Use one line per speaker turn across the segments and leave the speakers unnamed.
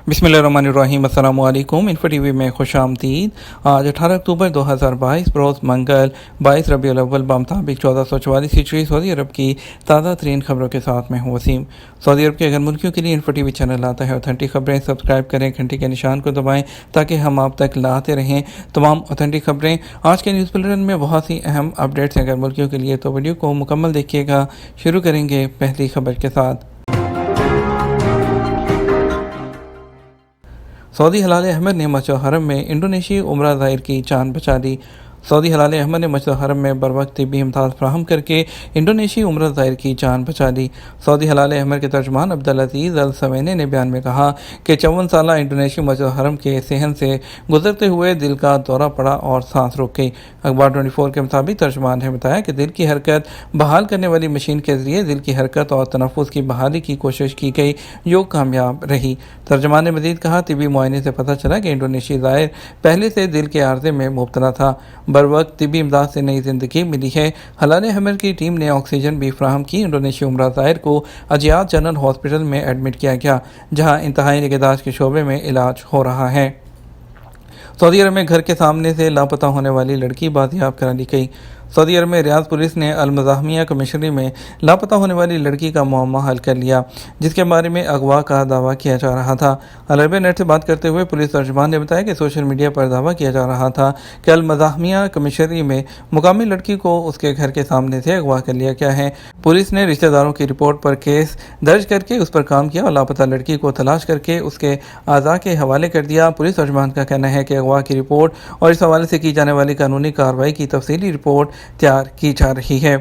बिस्मिल्लाहिर्रहमानिर्रहीम। अस्सलामु अलैकुम। इन्फो टीवी में खुश आमदीद। आज 18 अक्टूबर 2022 रोज़ मंगल 22 रबीउल अव्वल बमुताबिक 1444 हिजरी सऊदी अरब की ताज़ा तरीन खबरों के साथ मैं हूँ वसीम। सऊदी अरब के अगर मुल्कियों के लिए इन्फो टीवी चैनल आता है ऑथेंटिक खबरें सब्सक्राइब करें, घंटी के निशान को दबाएं ताकि हम आप तक लाते रहें तमाम ऑथेंटिक खबरें। आज के न्यूज़ बुलेटिन में बहुत सी अहम अपडेट्स हैं अगर मुल्कियों के लिए, तो वीडियो को मुकम्मल देखिएगा। शुरू करेंगे पहली खबर के साथ। सऊदी हलाल अहमद ने मस्जिद हरम में इंडोनेशियाई उम्रा ज़ाहिर की जान बचा ली। सऊदी हलाल अहमद ने मस्जिद हरम में बर वक्त तिब्बी इमदाद फराहम करके इंडोनेशियाई उम्रा ज़ाहिर की जान बचा ली। सऊदी हलाल अहमद के तर्जमान अब्दुल अजीज़ अल सवैने ने बयान में कहा कि 54 साला इंडोनेशियाई मस्जिद हरम के सहन से गुजरते हुए दिल का दौरा पड़ा और सांस रुक गई। अखबार 24 के मुताबिक तर्जमान ने बताया कि दिल की हरकत बहाल करने वाली मशीन के जरिए दिल की हरकत और तनफ़ुस की बहाली की कोशिश की गई जो कामयाब रही। तर्जमान ने मज़ीद कहा, तिब्बी मुआयने से पता चला कि इंडोनेशियाई ज़ाहिर पहले से दिल के आर्जे में मुब्तला था। बर वक्त तिब्बी इमदाद से नई ज़िंदगी मिली है। हलाल अहमद की टीम ने ऑक्सीजन भी फराहम की। इंडोनेशियाई उम्रा ज़ाहिर को अजियात जनरल हॉस्पिटल में एडमिट किया गया जहां इंतहाई निगहदाश्त के शोबे में इलाज हो रहा है। सऊदी अरब में घर के सामने से लापता होने वाली लड़की बाजियाब करा ली गई। सऊदी अरब में रियाद पुलिस ने अल मज़ाहमिया कमिश्नरी में लापता होने वाली लड़की का मामला हल कर लिया जिसके बारे में अगवा का दावा किया जा रहा था। अल अरबिया नेट से बात करते हुए पुलिस तर्जुमान ने बताया कि सोशल मीडिया पर दावा किया जा रहा था कि अल मज़ाहमिया कमिश्नरी में मुकामी लड़की को उसके घर के सामने से अगवा कर लिया गया है। पुलिस ने रिश्तेदारों की रिपोर्ट पर केस दर्ज करके उस पर काम किया और लापता लड़की को तलाश करके उसके आज़ा के हवाले कर दिया। पुलिस तर्जुमान का कहना है कि अगवा की रिपोर्ट और इस हवाले से की जाने वाली कानूनी कार्रवाई की तफसीली रिपोर्ट तैयार की जा रही है।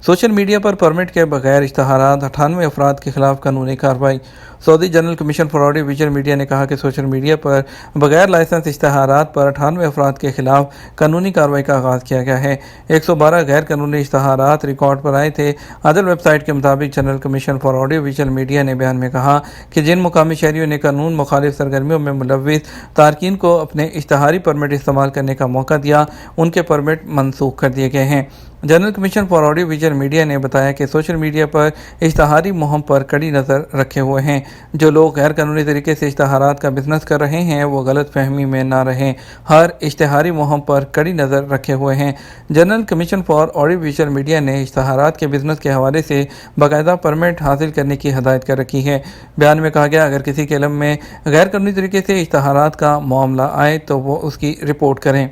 सोशल मीडिया पर परमिट के बगैर इश्तहारात 98 अफराद के खिलाफ कानूनी कार्रवाई। Saudi general commission for audio visual media ने कहा कि सोशल मीडिया पर बगैर लाइसेंस इश्तहारात पर 98 अफराद के खिलाफ कानूनी कार्रवाई का आगाज़ किया गया है। 112 गैर कानूनी इश्तहारात रिकॉर्ड पर आए थे। अदल वेबसाइट के मुताबिक general commission for audio visual media ने बयान में कहा कि जिन मुकामी शहरियों ने कानून मुखालिफ सरगर्मियों में मुलव्विस तारकीन को अपने इश्तहारी परमिट इस्तेमाल करने का मौका दिया, उनके परमिट मनसूख कर दिए गए हैं। General commission for audio visual media ने बताया कि सोशल मीडिया पर इश्तहारी मुहिम पर कड़ी नज़र रखे हुए हैं। जो लोग गैर कानूनी तरीके से इश्तहारात का बिजनेस कर रहे हैं वो गलत फहमी में ना रहें, हर इश्तहारी मुहिम पर कड़ी नज़र रखे हुए हैं। General commission for audio visual media ने इश्तहारात के बिजनेस के हवाले से बाकायदा परमिट हासिल करने की हदायत कर रखी है। बयान में कहा गया, अगर किसी के इल्म में गैर कानूनी तरीके से इश्तहारात का मामला आए तो वो उसकी रिपोर्ट करें।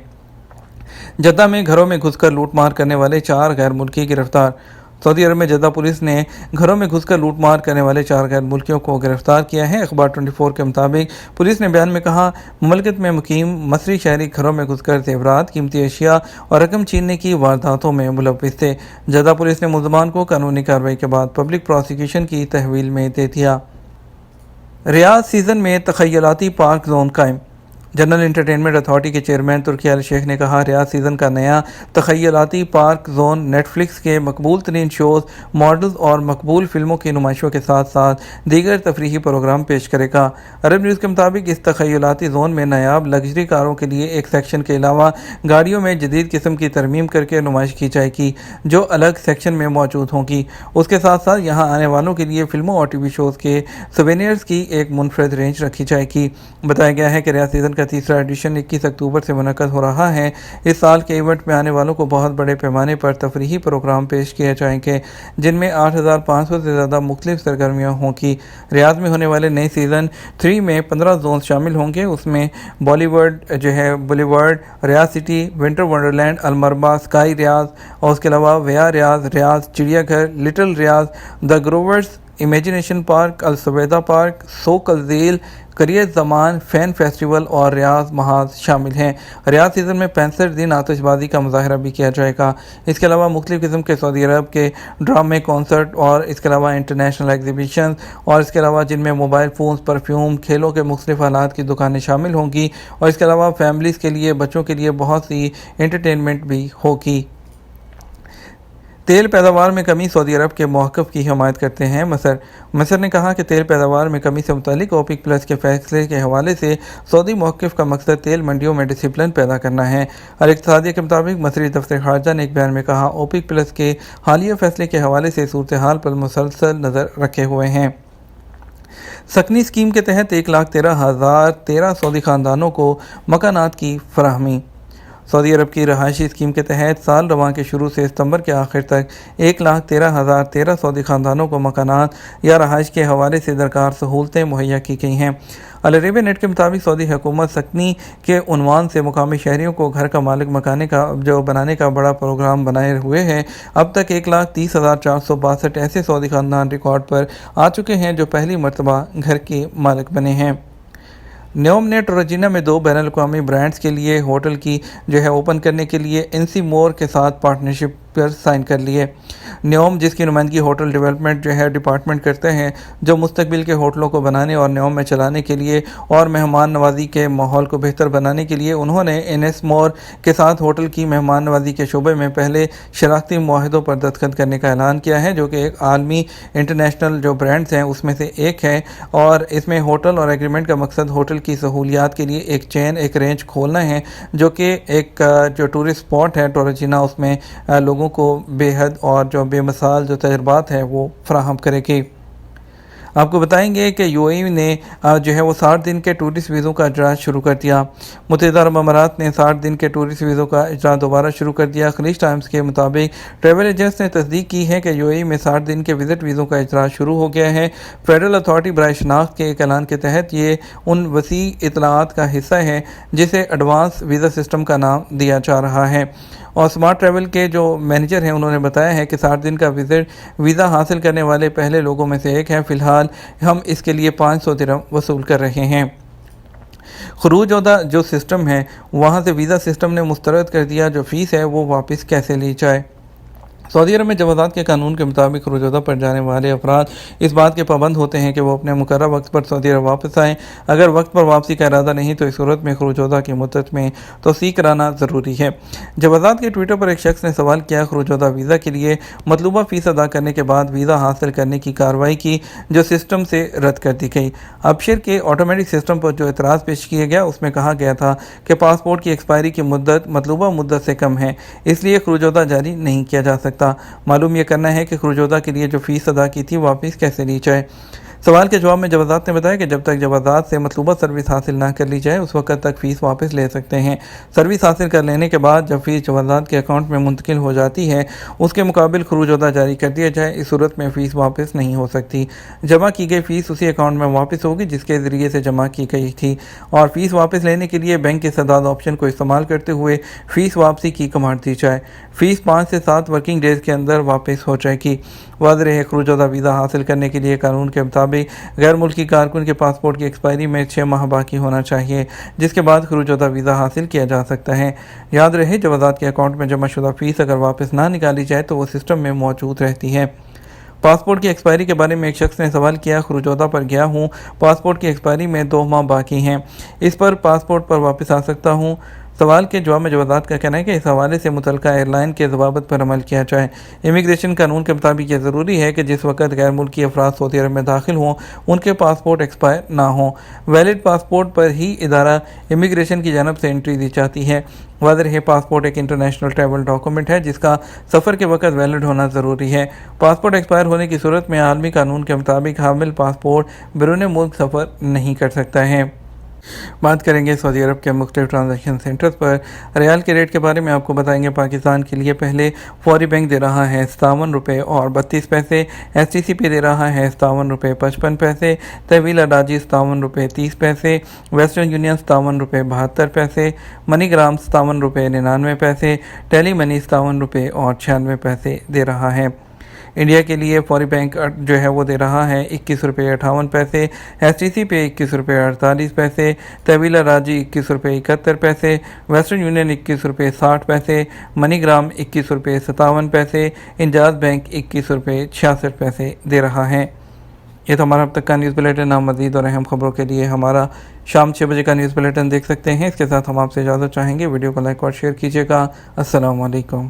जद्दा में घरों में घुसकर लूटमार करने वाले 4 गैर मुल्की गिरफ्तार। सऊदी अरब में जद्दा पुलिस ने घरों में घुसकर लूटमार करने वाले 4 गैर मुल्कियों को गिरफ्तार किया है। अखबार 24 के मुताबिक पुलिस ने बयान में कहा, मुमलकत में मुकीम मसरी शहरी घरों में घुसकर जेवरात, कीमती अशिया और रकम छीनने की वारदातों में मुलव्विस थे। जद्दा पुलिस ने मुल्ज़मान को कानूनी कार्रवाई के बाद पब्लिक प्रोसिक्यूशन की तहवील में दे दिया। रियाद सीज़न में तखय्युलाती पार्क जोन कायम। जनरल एंटरटेनमेंट अथॉरिटी के चेयरमैन तुर्की अल शेख ने कहा, रियाद सीज़न का नया तखय्युलाती पार्क जोन नेटफ्लिक्स के मकबूल तरीन शोज़, मॉडल्स और मकबूल फिल्मों की नुमाइशों के साथ साथ दीगर तफरीही प्रोग्राम पेश करेगा। अरब न्यूज़ के मुताबिक इस तखय्युलाती जोन में नायाब लग्जरी कारों के लिए एक सेक्शन के अलावा गाड़ियों में जदीद किस्म की तरमीम करके नुमाइश की जाएगी जो अलग सेक्शन में मौजूद होंगी। उसके साथ साथ यहाँ आने वालों के लिए फिल्मों और टीवी शोज़ के सोवेनियर्स की एक मुनफरद रेंज रखी जाएगी। बताया गया है कि रियाद सीज़न तीसरा एडिशन 21 अक्टूबर से मुनक़्क़द हो रहा है। इस साल के इवेंट में आने वालों को बहुत बड़े पैमाने पर तफरीही प्रोग्राम पेश किए जाएंगे जिनमें 8500 से ज़्यादा मुख्तलिफ सरगर्मियाँ होंगी। रियाद में होने वाले नए सीज़न 3 में 15 जोन शामिल होंगे। उसमें Bollywood Boulevard, Riyadh City, Winter Wonderland, अलमरबा, स्काई रियाद और उसके अलावा वया रियाद, रियाद चिड़ियाघर, Little Riyadh, The Groves, Imagination Park, अल सुबैदा पार्क, सोक अल-ज़ील, करियर ज़मान, फ़ैन फेस्टिवल और रियाद महाज शामिल हैं। रियाद सीज़न में 65 दिन आतिशबाजी का मुजाहरा भी किया जाएगा। इसके अलावा मुख्तलिफ़ किस्म के सऊदी अरब के ड्रामे, कॉन्सर्ट और इसके अलावा इंटरनेशनल एग्जीबिशन और इसके अलावा जिनमें मोबाइल फ़ोन्स, परफ्यूम, खेलों के मुख्तलिफ़ आलात की दुकानें शामिल होंगी और इसके अलावा फैमिलीज़ के लिए, बच्चों के लिए बहुत सी एंटरटेनमेंट भी होगी। तेल पैदावार में कमी सऊदी अरब के मौक़िफ़ की हिमायत करते हैं मसर ने कहा कि तेल पैदावार में कमी से मुतालिक ओपेक प्लस के फैसले के हवाले से सऊदी मौक़िफ़ का मकसद तेल मंडियों में डिसिप्लिन पैदा करना है। अल इक्तिसादिया के मुताबिक मसरी दफ्तर ख़ारजा ने एक बयान में कहा, ओपेक प्लस के हालिया फैसले के हवाले से सूरत हाल पर मुसलसल नज़र रखे हुए हैं। سکنی اسکیم کے تحت 1,13,013 سعودی خاندانوں کو مکانات کی فراہمی۔ سعودی عرب کی رہائشی اسکیم کے تحت سال رواں کے شروع سے ستمبر کے آخر تک 1,13,013 سعودی خاندانوں کو مکانات یا رہائش کے حوالے سے درکار سہولتیں مہیا کی گئی ہیں۔ العربیہ نیٹ کے مطابق سعودی حکومت سکنی کے عنوان سے مقامی شہریوں کو گھر کا مالک بنانے کا بڑا پروگرام بنائے ہوئے ہے۔ اب تک 1,30,462 ایسے سعودی خاندان ریکارڈ پر آ چکے ہیں جو پہلی مرتبہ گھر کے مالک بنے ہیں۔ نیوم نے ٹوراجینا میں 2 بین الاقوامی برانڈز کے لیے ہوٹل کی اوپن کرنے کے لیے انسی مور کے ساتھ پارٹنرشپ پر سائن کر لیے۔ نیوم، جس کی نمائندگی ہوٹل ڈیولپمنٹ ڈپارٹمنٹ کرتے ہیں، جو مستقبل کے ہوٹلوں کو بنانے اور نیوم میں چلانے کے لیے اور مہمان نوازی کے ماحول کو بہتر بنانے کے لیے انہوں نے انس مور کے ساتھ ہوٹل کی مہمان نوازی کے شعبے میں پہلے شراکتی معاہدوں پر دستخط کرنے کا اعلان کیا ہے، جو کہ ایک عالمی انٹرنیشنل برانڈز ہیں اس میں سے ایک ہے، اور اس میں ہوٹل اور ایگریمنٹ کا مقصد ہوٹل کی سہولیات کے لیے ایک رینج کھولنا ہے، جو کہ ایک ٹورسٹ اسپاٹ ہے ٹوراجینا، اس میں لوگوں کو بے حد اور بے مثال تجربات ہے وہ فراہم کرے گی۔ آپ کو بتائیں گے کہ یو اے ای نے وہ 60 دن کے ٹورسٹ ویزوں کا اجراء شروع کر دیا۔ متحدہ عرب امارات نے 60 دن کے ٹورسٹ ویزوں کا اجراء دوبارہ شروع کر دیا۔ خلیج ٹائمز کے مطابق ٹریول ایجنٹس نے تصدیق کی ہے کہ یو اے ای میں 60 دن کے وزٹ ویزوں کا اجراء شروع ہو گیا ہے۔ فیڈرل اتھارٹی برائے شناخت کے ایک اعلان کے تحت یہ ان وسیع اطلاعات کا حصہ ہے جسے ایڈوانس ویزا سسٹم کا نام دیا جا رہا ہے۔ اور سمارٹ ٹریول کے جو مینیجر ہیں انہوں نے بتایا ہے کہ 60 دن کا ویزا حاصل کرنے والے پہلے لوگوں میں سے ایک ہیں۔ فی الحال ہم اس کے لیے 500 درہم وصول کر رہے ہیں۔ خروج عہدہ جو سسٹم ہے وہاں سے ویزا سسٹم نے مسترد کر دیا، جو فیس ہے وہ واپس کیسے لی جائے۔ سعودی عرب میں جوازات کے قانون کے مطابق خروج عہدہ پر جانے والے افراد اس بات کے پابند ہوتے ہیں کہ وہ اپنے مقررہ وقت پر سعودی عرب واپس آئیں۔ اگر وقت پر واپسی کا ارادہ نہیں تو اس صورت میں خروج عہدہ کی مدت میں توسیع کرانا ضروری ہے۔ جوازات کے ٹویٹر پر ایک شخص نے سوال کیا، خروج عہدہ ویزا کے لیے مطلوبہ فیس ادا کرنے کے بعد ویزا حاصل کرنے کی کارروائی کی جو سسٹم سے رد کر دی گئی۔ ابشر کے آٹومیٹک سسٹم پر جو اعتراض پیش کیا گیا اس میں کہا گیا تھا کہ پاسپورٹ کی ایکسپائری کی مدت مطلوبہ مدت سے کم ہے، اس لیے خروج عہدہ جاری نہیں کیا جا سکتا۔ معلوم یہ کرنا ہے کہ خروج عہدہ کے لیے جو فیس ادا کی تھی واپس کیسے لی جائے۔ سوال کے جواب میں جوازات نے بتایا کہ جب تک جوازات سے مطلوبہ سروس حاصل نہ کر لی جائے اس وقت تک فیس واپس لے سکتے ہیں۔ سروس حاصل کر لینے کے بعد جب فیس جوازات کے اکاؤنٹ میں منتقل ہو جاتی ہے اس کے مقابل خروج عہدہ جاری کر دیا جائے، اس صورت میں فیس واپس نہیں ہو سکتی۔ جمع کی گئی فیس اسی اکاؤنٹ میں واپس ہوگی جس کے ذریعے سے جمع کی گئی تھی، اور فیس واپس لینے کے لیے بینک کے سداد آپشن کو استعمال کرتے ہوئے فیس واپسی کی کمانڈ دی جائے۔ فیس 5 سے 7 ورکنگ ڈیز کے اندر واپس ہو جائے گی۔ واضح ہے خروج عہدہ ویزا حاصل کرنے کے لیے قانون کے مطابق غیر ملکی کارکن کے پاسپورٹ کی ایکسپائری میں 6 ماہ باقی ہونا چاہیے، جس کے بعد خروج عہدہ ویزا حاصل کیا جا سکتا ہے۔ یاد رہے جوازات کے اکاؤنٹ میں جمع شدہ فیس اگر واپس نہ نکالی جائے تو وہ سسٹم میں موجود رہتی ہے۔ پاسپورٹ کی ایکسپائری کے بارے میں ایک شخص نے سوال کیا، خروج عہدہ پر گیا ہوں، پاسپورٹ کی ایکسپائری میں 2 ماہ باقی ہیں، اس پر پاسپورٹ پر واپس آ سکتا ہوں؟ سوال کے جواب میں جوازات کا کہنا ہے کہ اس حوالے سے متعلقہ ایئر لائن کے ضوابط پر عمل کیا جائے۔ امیگریشن قانون کے مطابق یہ ضروری ہے کہ جس وقت غیر ملکی افراد سعودی عرب میں داخل ہوں ان کے پاسپورٹ ایکسپائر نہ ہوں۔ ویلڈ پاسپورٹ پر ہی ادارہ امیگریشن کی جانب سے انٹری دی جاتی ہے۔ واضح ہے پاسپورٹ ایک انٹرنیشنل ٹریول ڈاکومنٹ ہے جس کا سفر کے وقت ویلڈ ہونا ضروری ہے۔ پاسپورٹ ایکسپائر ہونے کی صورت میں عالمی قانون کے مطابق حامل پاسپورٹ بیرون ملک سفر نہیں کر سکتا ہے۔ بات کریں گے سعودی عرب کے مختلف ٹرانزیکشن سینٹرز پر۔ ریال کے ریٹ کے بارے میں آپ کو بتائیں گے، پاکستان کے لیے پہلے فوری بینک دے رہا ہے 57 روپے اور 32 پیسے، ایس ٹی سی پی دے رہا ہے 57 روپے 55 پیسے، تحویل اراضی 57 روپے 30 پیسے، ویسٹرن یونین 57 روپے 72 پیسے، منی گرام 57 روپے 99 پیسے، ٹیلی منی 57 روپے اور 96 پیسے دے رہا ہے۔ انڈیا کے لیے فوری بینک وہ دے رہا ہے 21 روپے 58 پیسے، ایس ٹی سی پہ 21 روپے 48 پیسے، تحویل اراضی 21 روپے 71 پیسے، ویسٹرن یونین 21 روپے 60 پیسے، منی گرام 21 روپے 57 پیسے، انجاز بینک 21 روپے 66 پیسے دے رہا ہے۔ یہ تو ہمارا اب تک کا نیوز بلیٹن۔ آپ مزید اور اہم خبروں کے لیے ہمارا شام 6 بجے کا نیوز بلیٹن دیکھ سکتے ہیں۔ اس کے ساتھ ہم آپ سے اجازت چاہیں گے، ویڈیو کو لائک اور شیئر کیجیے گا۔ السلام علیکم۔